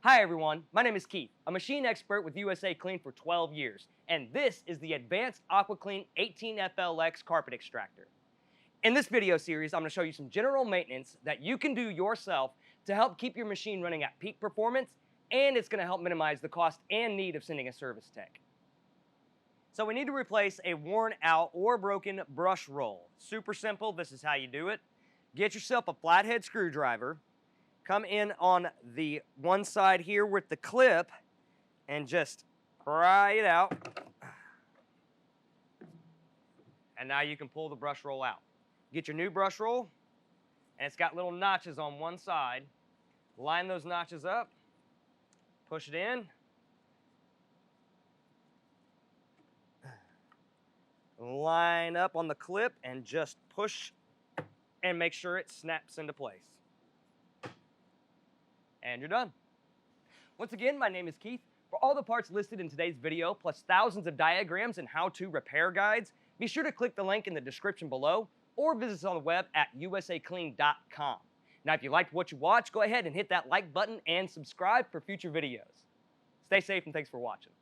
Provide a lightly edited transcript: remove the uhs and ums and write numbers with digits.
Hi everyone, my name is Keith, a machine expert with USACLEAN for 12 years, and this is the Advance Aquaclean 18 FLX carpet extractor. In this video series, I'm going to show you some general maintenance that you can do yourself to help keep your machine running at peak performance, and it's going to help minimize the cost and need of sending a service tech. So we need to replace a worn out or broken brush roll. Super simple, this is how you do it. Get yourself a flathead screwdriver, come in on the one side here with the clip and just pry it out. And now you can pull the brush roll out. Get your new brush roll, and it's got little notches on one side. Line those notches up, push it in. Line up on the clip and just push and make sure it snaps into place. And you're done. Once again, my name is Keith. For all the parts listed in today's video, plus thousands of diagrams and how-to repair guides, be sure to click the link in the description below or visit us on the web at USACLEAN.com. Now, if you liked what you watched, go ahead and hit that like button and subscribe for future videos. Stay safe and thanks for watching.